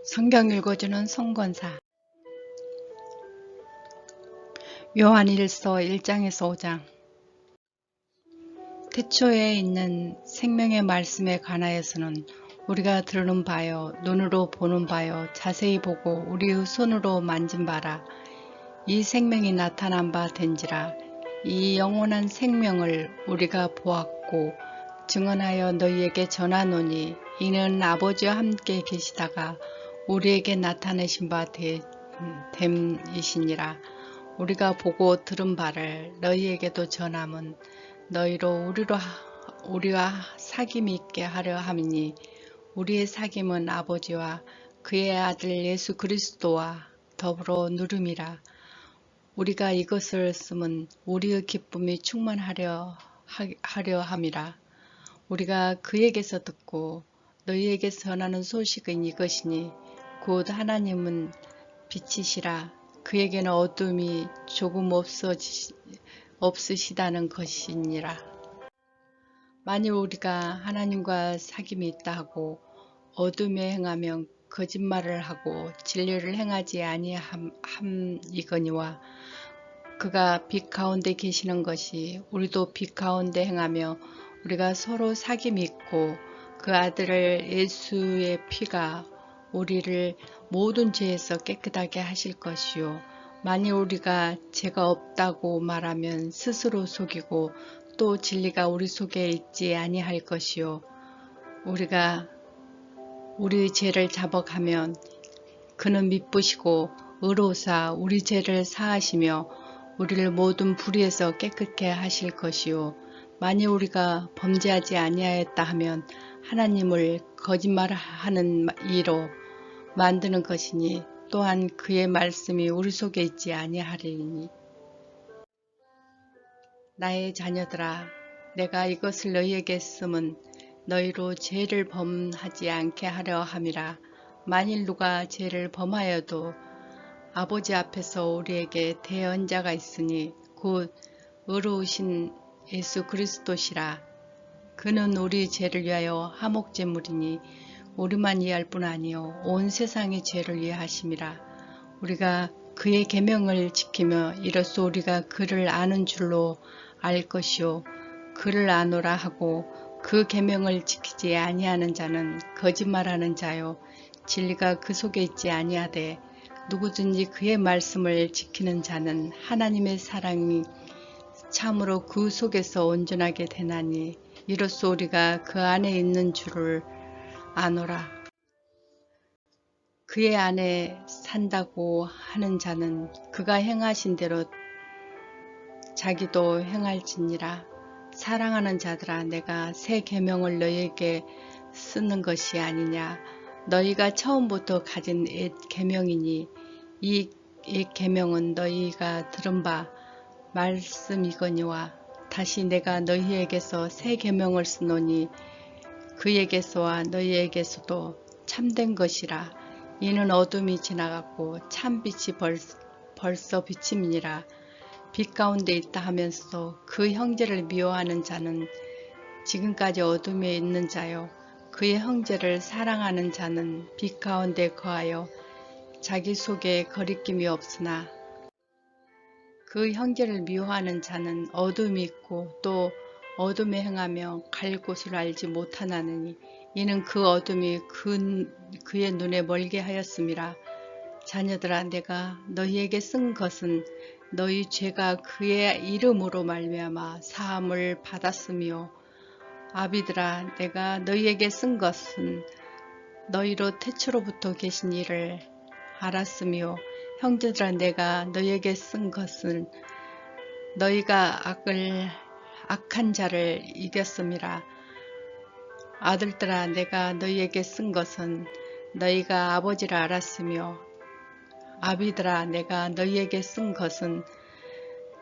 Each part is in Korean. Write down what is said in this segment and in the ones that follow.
성경 읽어주는 성권사 요한일서 1장에서 5장. 태초에 있는 생명의 말씀에 관하여서는 우리가 들은 바요 눈으로 보는 바요 자세히 보고 우리의 손으로 만진 바라. 이 생명이 나타난 바 된지라. 이 영원한 생명을 우리가 보았고 증언하여 너희에게 전하노니 이는 아버지와 함께 계시다가 우리에게 나타내신 바 됨이시니라. 우리가 보고 들은 바를 너희에게도 전함은 너희로 우리와 사귐이 있게 하려 함이니 우리의 사귐은 아버지와 그의 아들 예수 그리스도와 더불어 누름이라. 우리가 이것을 쓰면 우리의 기쁨이 충만하려 함이라. 우리가 그에게서 듣고 너희에게 전하는 소식은 이것이니 곧 하나님은 빛이시라. 그에게는 어둠이 조금 없으시다는 것이니라. 만일 우리가 하나님과 사귐이 있다 하고 어둠에 행하면 거짓말을 하고 진리를 행하지 아니함이거니와 그가 빛 가운데 계시는 것이 우리도 빛 가운데 행하며 우리가 서로 사귐이 있고 그 아들 예수의 피가 우리를 모든 죄에서 깨끗하게 하실 것이요. 만일 우리가 죄가 없다고 말하면 스스로 속이고 또 진리가 우리 속에 있지 아니할 것이요. 우리가 우리 죄를 자복하면 그는 미쁘시고 의로우사 우리 죄를 사하시며 우리를 모든 불의에서 깨끗게 하실 것이요. 만일 우리가 범죄하지 아니하였다 하면 하나님을 거짓말하는 이로 만드는 것이니 또한 그의 말씀이 우리 속에 있지 아니하리니. 나의 자녀들아, 내가 이것을 너희에게 쓰면 너희로 죄를 범하지 않게 하려 함이라. 만일 누가 죄를 범하여도 아버지 앞에서 우리에게 대언자가 있으니 곧 의로우신 예수 그리스도시라. 그는 우리 죄를 위하여 화목제물이니 우리만 위할 뿐 아니요 온 세상의 죄를 위해 하심이라. 우리가 그의 계명을 지키며 이로써 우리가 그를 아는 줄로 알 것이요 그를 아노라 하고 그 계명을 지키지 아니하는 자는 거짓말하는 자요 진리가 그 속에 있지 아니하되 누구든지 그의 말씀을 지키는 자는 하나님의 사랑이 참으로 그 속에서 온전하게 되나니 이로써 우리가 그 안에 있는 줄을 아노라. 그의 안에 산다고 하는 자는 그가 행하신 대로 자기도 행할지니라. 사랑하는 자들아, 내가 새 계명을 너희에게 쓰는 것이 아니냐. 너희가 처음부터 가진 옛 계명이니 이 옛 계명은 너희가 들은 바 말씀이거니와 다시 내가 너희에게서 새 계명을 쓰노니 그에게서와 너희에게서도 참된 것이라. 이는 어둠이 지나갔고 참빛이 벌써 비침이니라. 빛 가운데 있다 하면서도 그 형제를 미워하는 자는 지금까지 어둠에 있는 자요 그의 형제를 사랑하는 자는 빛 가운데 거하여 자기 속에 거리낌이 없으나 그 형제를 미워하는 자는 어둠이 있고 또 어둠에 행하며 갈 곳을 알지 못하나니 이는 그 어둠이 그의 눈에 멀게 하였음이라. 자녀들아, 내가 너희에게 쓴 것은 너희 죄가 그의 이름으로 말미암아 사함을 받았으며 아비들아, 내가 너희에게 쓴 것은 너희로 태초로부터 계신 이를 알았으며 형제들아, 내가 너희에게 쓴 것은 너희가 악한 자를 이겼음이라. 아들들아, 내가 너희에게 쓴 것은 너희가 아버지를 알았으며 아비들아, 내가 너희에게 쓴 것은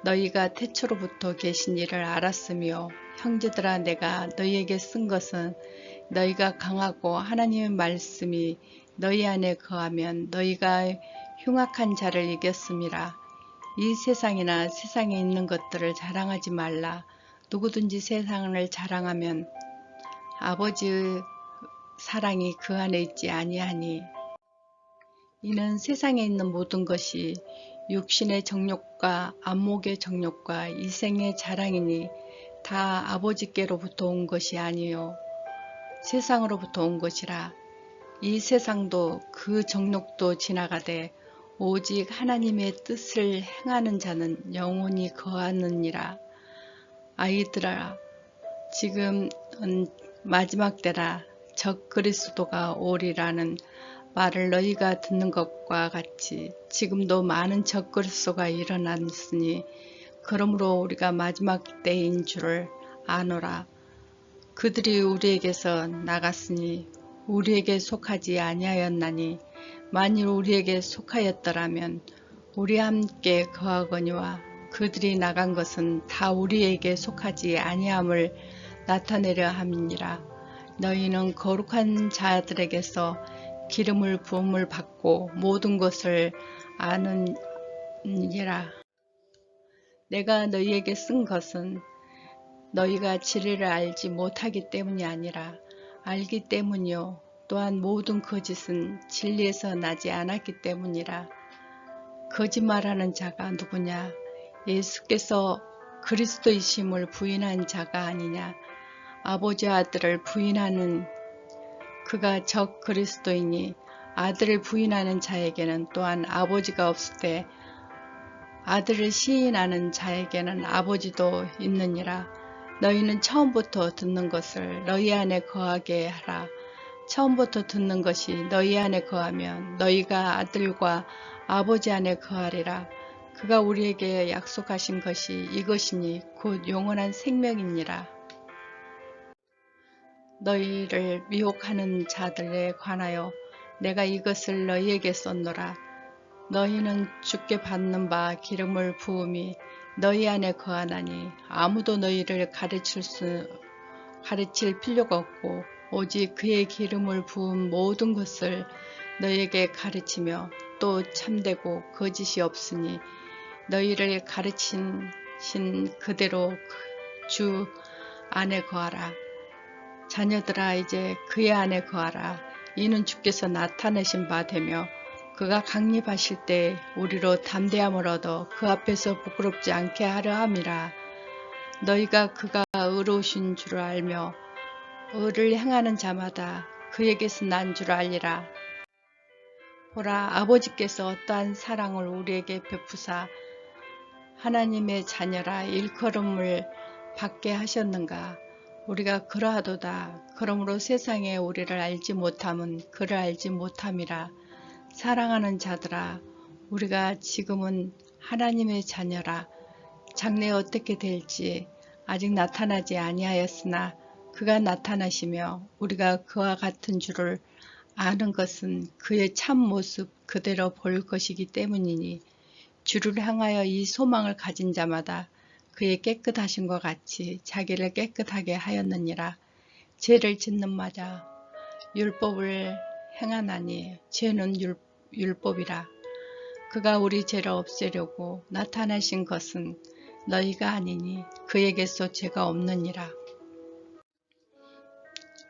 너희가 태초로부터 계신 이를 알았으며 형제들아, 내가 너희에게 쓴 것은 너희가 강하고 하나님의 말씀이 너희 안에 거하면 너희가 흉악한 자를 이겼음이라. 이 세상이나 세상에 있는 것들을 자랑하지 말라. 누구든지 세상을 자랑하면 아버지의 사랑이 그 안에 있지 아니하니 이는 세상에 있는 모든 것이 육신의 정욕과 안목의 정욕과 이생의 자랑이니 다 아버지께로부터 온 것이 아니요 세상으로부터 온 것이라. 이 세상도 그 정욕도 지나가되 오직 하나님의 뜻을 행하는 자는 영원히 거하느니라. 아이들아, 지금은 마지막 때라. 적 그리스도가 오리라는 말을 너희가 듣는 것과 같이 지금도 많은 적 그리스도가 일어났으니 그러므로 우리가 마지막 때인 줄을 아노라. 그들이 우리에게서 나갔으니 우리에게 속하지 아니하였나니 만일 우리에게 속하였더라면 우리 함께 거하거니와 그들이 나간 것은 다 우리에게 속하지 아니함을 나타내려 함이니라. 너희는 거룩한 자들에게서 기름을 부음을 받고 모든 것을 아느니라. 내가 너희에게 쓴 것은 너희가 진리를 알지 못하기 때문이 아니라 알기 때문이요 또한 모든 거짓은 진리에서 나지 않았기 때문이라. 거짓말하는 자가 누구냐? 예수께서 그리스도이심을 부인한 자가 아니냐? 아버지 아들을 부인하는 그가 적 그리스도이니 아들을 부인하는 자에게는 또한 아버지가 없을 때 아들을 시인하는 자에게는 아버지도 있느니라. 너희는 처음부터 듣는 것을 너희 안에 거하게 하라. 처음부터 듣는 것이 너희 안에 거하면 너희가 아들과 아버지 안에 거하리라. 그가 우리에게 약속하신 것이 이것이니 곧 영원한 생명이니라. 너희를 미혹하는 자들에 관하여 내가 이것을 너희에게 썼노라. 너희는 주께 받는 바 기름을 부음이 너희 안에 거하나니 아무도 너희를 가르칠 필요가 없고 오직 그의 기름을 부은 모든 것을 너희에게 가르치며 또 참되고 거짓이 없으니 너희를 가르친 그대로 주 안에 거하라. 자녀들아 이제 그의 안에 거하라. 이는 주께서 나타내신 바 되며 그가 강림하실 때 우리로 담대함을 얻어 그 앞에서 부끄럽지 않게 하려 함이라. 너희가 그가 의로우신 줄을 알며 의를 행하는 자마다 그에게서 난 줄 알리라. 보라, 아버지께서 어떠한 사랑을 우리에게 베푸사 하나님의 자녀라 일컬음을 받게 하셨는가. 우리가 그러하도다. 그러므로 세상에 우리를 알지 못함은 그를 알지 못함이라. 사랑하는 자들아, 우리가 지금은 하나님의 자녀라. 장래에 어떻게 될지 아직 나타나지 아니하였으나 그가 나타나시며 우리가 그와 같은 줄을 아는 것은 그의 참 모습 그대로 볼 것이기 때문이니 주를 향하여 이 소망을 가진 자마다 그의 깨끗하심과 같이 자기를 깨끗하게 하였느니라. 죄를 짓는 마자 율법을 행하나니 죄는 율법이라. 그가 우리 죄를 없애려고 나타나신 것은 너희가 아니니 그에게서 죄가 없느니라.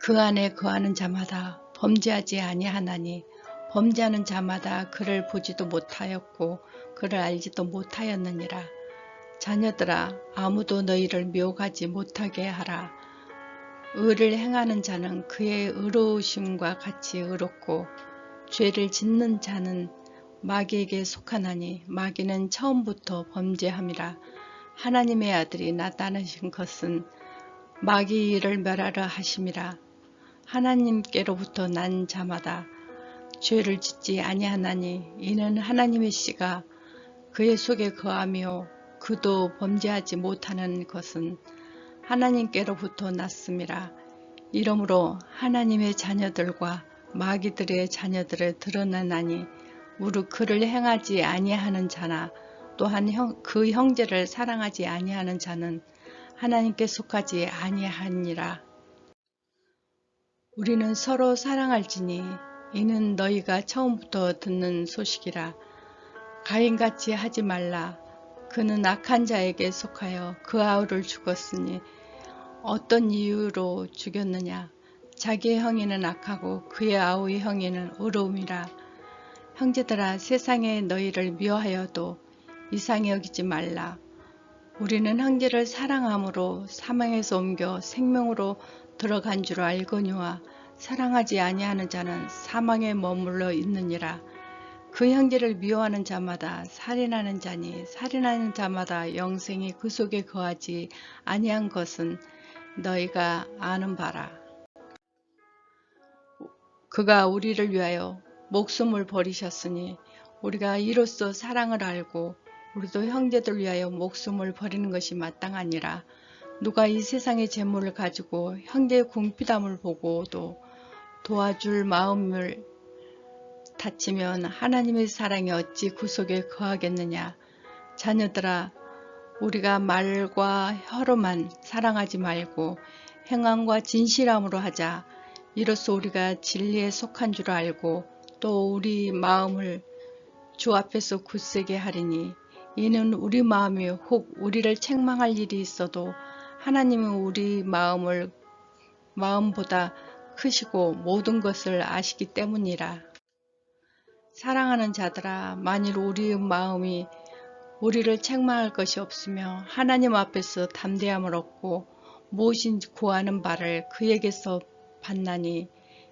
그 안에 거하는 자마다 범죄하지 아니하나니 범죄하는 자마다 그를 보지도 못하였고 그를 알지도 못하였느니라. 자녀들아, 아무도 너희를 미혹하지 못하게 하라. 의를 행하는 자는 그의 의로우심과 같이 의롭고 죄를 짓는 자는 마귀에게 속하나니 마귀는 처음부터 범죄함이라. 하나님의 아들이 나타나신 것은 마귀 일을 멸하려 하심이라. 하나님께로부터 난 자마다 죄를 짓지 아니하나니 이는 하나님의 씨가 그의 속에 거하며 그도 범죄하지 못하는 것은 하나님께로부터 났음이라. 이러므로 하나님의 자녀들과 마귀들의 자녀들을 드러나나니 무릇 그를 행하지 아니하는 자나 또한 그 형제를 사랑하지 아니하는 자는 하나님께 속하지 아니하니라. 우리는 서로 사랑할지니 이는 너희가 처음부터 듣는 소식이라. 가인같이 하지 말라. 그는 악한 자에게 속하여 그 아우를 죽었으니 어떤 이유로 죽였느냐. 자기의 형이는 악하고 그의 아우의 형이는 의로움이라. 형제들아, 세상에 너희를 미워하여도 이상히 여기지 말라. 우리는 형제를 사랑함으로 사망에서 옮겨 생명으로 들어간 줄 알거니와 사랑하지 아니하는 자는 사망에 머물러 있느니라. 그 형제를 미워하는 자마다 살인하는 자니 살인하는 자마다 영생이 그 속에 거하지 아니한 것은 너희가 아는 바라. 그가 우리를 위하여 목숨을 버리셨으니 우리가 이로써 사랑을 알고 우리도 형제들 위하여 목숨을 버리는 것이 마땅하니라. 누가 이 세상의 재물을 가지고 형제의 궁핍함을 보고도 도와줄 마음을 다치면 하나님의 사랑이 어찌 그 속에 거하겠느냐. 자녀들아, 우리가 말과 혀로만 사랑하지 말고 행함과 진실함으로 하자. 이로써 우리가 진리에 속한 줄 알고 또 우리 마음을 주 앞에서 굳세게 하리니 이는 우리 마음이 혹 우리를 책망할 일이 있어도 하나님은 우리 마음보다 크시고 모든 것을 아시기 때문이라. 사랑하는 자들아, 만일 우리의 마음이 우리를 책망할 것이 없으며 하나님 앞에서 담대함을 얻고 무엇인지 구하는 바를 그에게서 받나니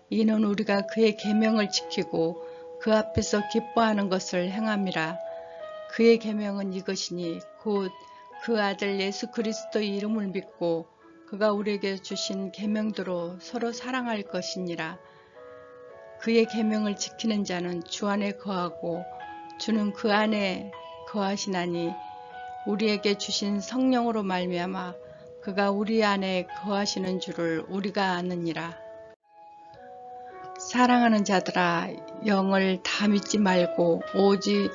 이는 우리가 그의 계명을 지키고 그 앞에서 기뻐하는 것을 행함이라. 그의 계명은 이것이니 곧 그 아들 예수 그리스도의 이름을 믿고 그가 우리에게 주신 계명대로 서로 사랑할 것이니라. 그의 계명을 지키는 자는 주 안에 거하고 주는 그 안에 거하시나니 우리에게 주신 성령으로 말미암아 그가 우리 안에 거하시는 줄을 우리가 아느니라. 사랑하는 자들아, 영을 다 믿지 말고 오직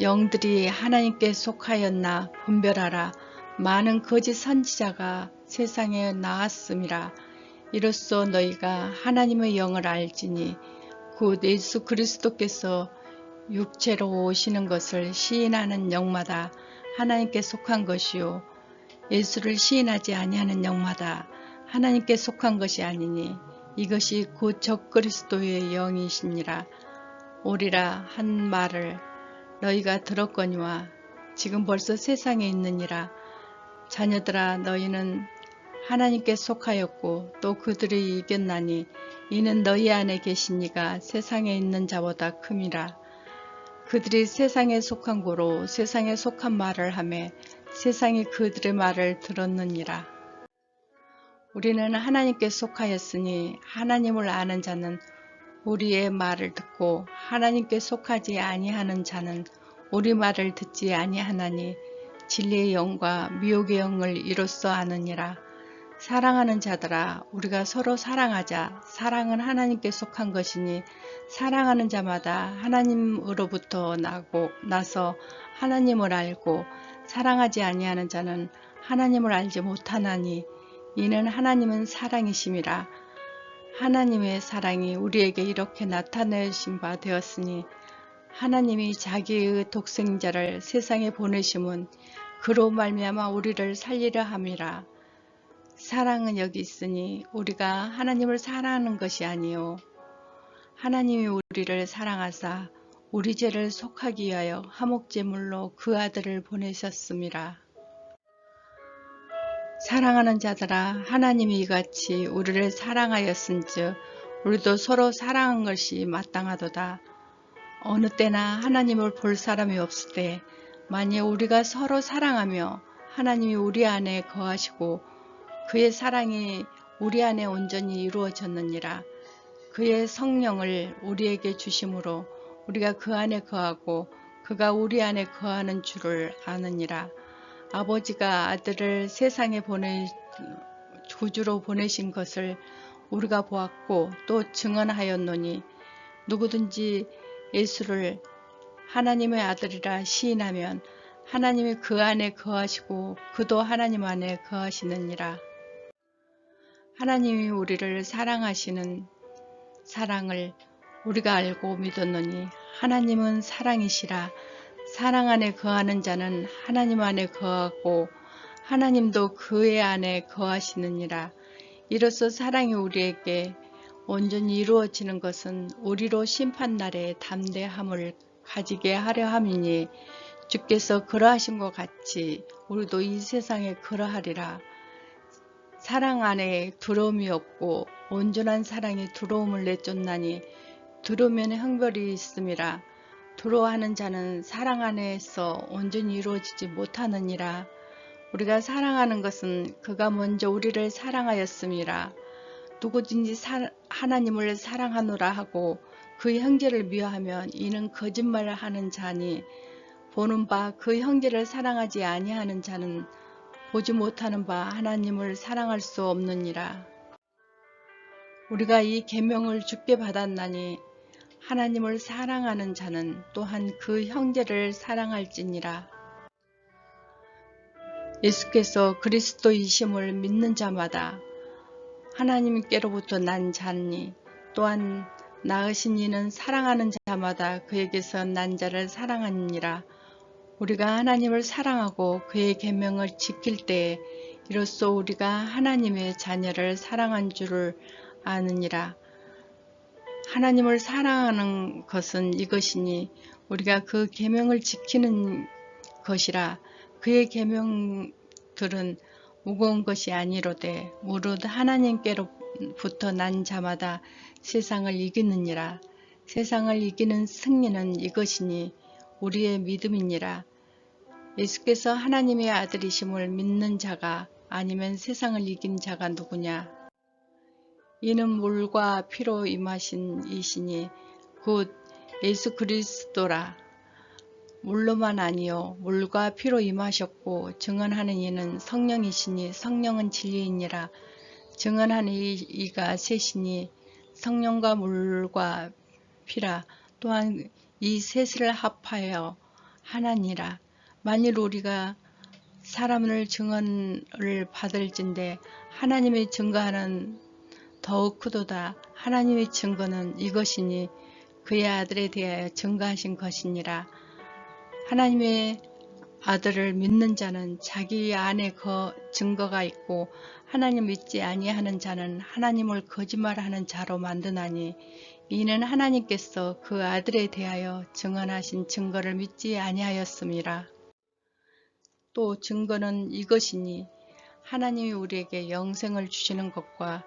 영들이 하나님께 속하였나 분별하라. 많은 거짓 선지자가 세상에 나왔음이라. 이로써 너희가 하나님의 영을 알지니 곧 예수 그리스도께서 육체로 오시는 것을 시인하는 영마다 하나님께 속한 것이요 예수를 시인하지 아니하는 영마다 하나님께 속한 것이 아니니 이것이 곧 적그리스도의 영이시니라. 오리라 한 말을 너희가 들었거니와 지금 벌써 세상에 있느니라. 자녀들아, 너희는 하나님께 속하였고 또 그들이 이겼나니 이는 너희 안에 계신 이가 세상에 있는 자보다 큼이라. 그들이 세상에 속한 고로 세상에 속한 말을 하매 세상이 그들의 말을 들었느니라. 우리는 하나님께 속하였으니 하나님을 아는 자는 우리의 말을 듣고 하나님께 속하지 아니하는 자는 우리 말을 듣지 아니하나니 진리의 영과 미혹의 영을 이로써 아느니라. 사랑하는 자들아, 우리가 서로 사랑하자. 사랑은 하나님께 속한 것이니 사랑하는 자마다 하나님으로부터 나서 하나님을 알고 사랑하지 아니하는 자는 하나님을 알지 못하나니 이는 하나님은 사랑이심이라. 하나님의 사랑이 우리에게 이렇게 나타내신 바 되었으니 하나님이 자기의 독생자를 세상에 보내심은 그로 말미암아 우리를 살리려 함이라. 사랑은 여기 있으니 우리가 하나님을 사랑하는 것이 아니요 하나님이 우리를 사랑하사 우리 죄를 속하기 위하여 화목제물로 그 아들을 보내셨음이라. 사랑하는 자들아, 하나님이 이같이 우리를 사랑하였은즉 우리도 서로 사랑한 것이 마땅하도다. 어느 때나 하나님을 볼 사람이 없을 때 만일 우리가 서로 사랑하며 하나님이 우리 안에 거하시고 그의 사랑이 우리 안에 온전히 이루어졌느니라. 그의 성령을 우리에게 주심으로 우리가 그 안에 거하고 그가 우리 안에 거하는 줄을 아느니라. 아버지가 아들을 세상에 구주로 보내신 것을 우리가 보았고 또 증언하였노니 누구든지 예수를 하나님의 아들이라 시인하면 하나님이 그 안에 거하시고 그도 하나님 안에 거하시느니라. 하나님이 우리를 사랑하시는 사랑을 우리가 알고 믿었노니 하나님은 사랑이시라. 사랑 안에 거하는 자는 하나님 안에 거하고 하나님도 그의 안에 거하시느니라. 이로써 사랑이 우리에게 온전히 이루어지는 것은 우리로 심판날에 담대함을 가지게 하려 함이니 주께서 그러하신 것 같이 우리도 이 세상에 그러하리라. 사랑 안에 두려움이 없고 온전한 사랑이 두려움을 내쫓나니 두려움에는 형벌이 있음이라. 두려워하는 자는 사랑 안에서 온전히 이루어지지 못하느니라. 우리가 사랑하는 것은 그가 먼저 우리를 사랑하였음이라. 누구든지 하나님을 사랑하노라 하고 그 형제를 미워하면 이는 거짓말을 하는 자니 보는 바 그 형제를 사랑하지 아니하는 자는 보지 못하는 바 하나님을 사랑할 수 없느니라. 우리가 이 계명을 주께 받았나니 하나님을 사랑하는 자는 또한 그 형제를 사랑할지니라. 예수께서 그리스도이심을 믿는 자마다 하나님께로부터 난 자니 또한 낳으신 이는 사랑하는 자마다 그에게서 난 자를 사랑하니라. 우리가 하나님을 사랑하고 그의 계명을 지킬 때에 이로써 우리가 하나님의 자녀를 사랑한 줄을 아느니라. 하나님을 사랑하는 것은 이것이니 우리가 그 계명을 지키는 것이라. 그의 계명들은 무거운 것이 아니로되 무릇 하나님께로부터 난 자마다 세상을 이기느니라. 세상을 이기는 승리는 이것이니 우리의 믿음이니라. 예수께서 하나님의 아들이심을 믿는 자가 아니면 세상을 이긴 자가 누구냐? 이는 물과 피로 임하신 이시니 곧 예수 그리스도라. 물로만 아니요 물과 피로 임하셨고 증언하는 이는 성령이시니 성령은 진리이니라. 증언하는 이가 셋이니 성령과 물과 피라. 또한 이 셋을 합하여 하나니라. 만일 우리가 사람을 증언을 받을진대 하나님의 증거하는 더욱 크도다. 하나님의 증거는 이것이니 그의 아들에 대하여 증거하신 것이니라. 하나님의 아들을 믿는 자는 자기 안에 증거가 있고 하나님 믿지 아니하는 자는 하나님을 거짓말하는 자로 만드나니 이는 하나님께서 그 아들에 대하여 증언하신 증거를 믿지 아니하였음이라. 또 증거는 이것이니 하나님이 우리에게 영생을 주시는 것과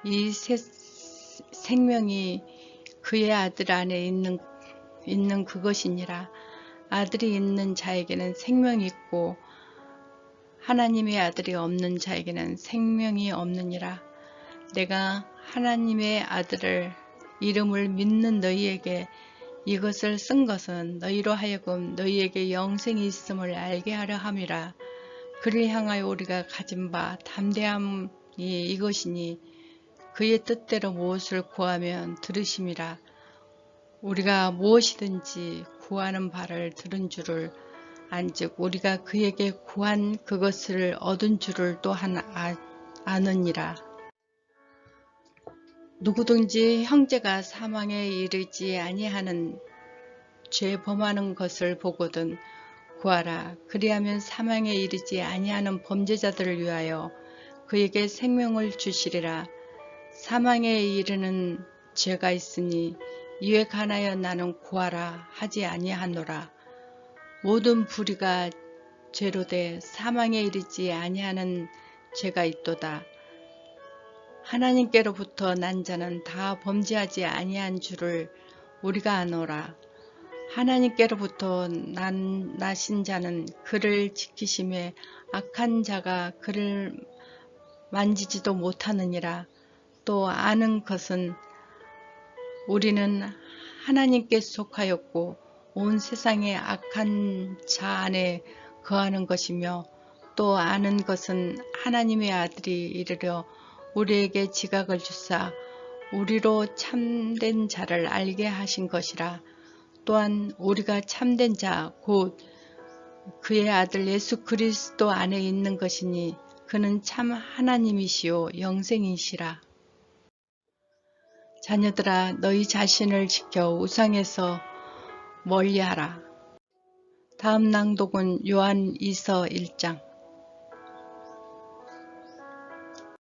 이 생명이 그의 아들 안에 있는 그것이니라. 아들이 있는 자에게는 생명이 있고 하나님의 아들이 없는 자에게는 생명이 없느니라. 내가 하나님의 아들을 이름을 믿는 너희에게 이것을 쓴 것은 너희로 하여금 너희에게 영생이 있음을 알게 하려 함이라. 그를 향하여 우리가 가진 바 담대함이 이것이니 그의 뜻대로 무엇을 구하면 들으심이라. 우리가 무엇이든지 구하는 바를 들은 줄을 안즉 우리가 그에게 구한 그것을 얻은 줄을 또한 아느니라. 누구든지 형제가 사망에 이르지 아니하는 죄 범하는 것을 보거든 구하라. 그리하면 사망에 이르지 아니하는 범죄자들을 위하여 그에게 생명을 주시리라. 사망에 이르는 죄가 있으니 이에 관하여 나는 구하라 하지 아니하노라. 모든 불의가 죄로 돼 사망에 이르지 아니하는 죄가 있도다. 하나님께로부터 난 자는 다 범죄하지 아니한 줄을 우리가 아노라. 하나님께로부터 나신 자는 그를 지키심에 악한 자가 그를 만지지도 못하느니라. 또 아는 것은 우리는 하나님께 속하였고 온 세상의 악한 자 안에 거하는 것이며 또 아는 것은 하나님의 아들이 이르러 우리에게 지각을 주사 우리로 참된 자를 알게 하신 것이라. 또한 우리가 참된 자 곧 그의 아들 예수 그리스도 안에 있는 것이니 그는 참 하나님이시요 영생이시라. 자녀들아 너희 자신을 지켜 우상에서 멀리하라. 다음 낭독은 요한 2서 1장.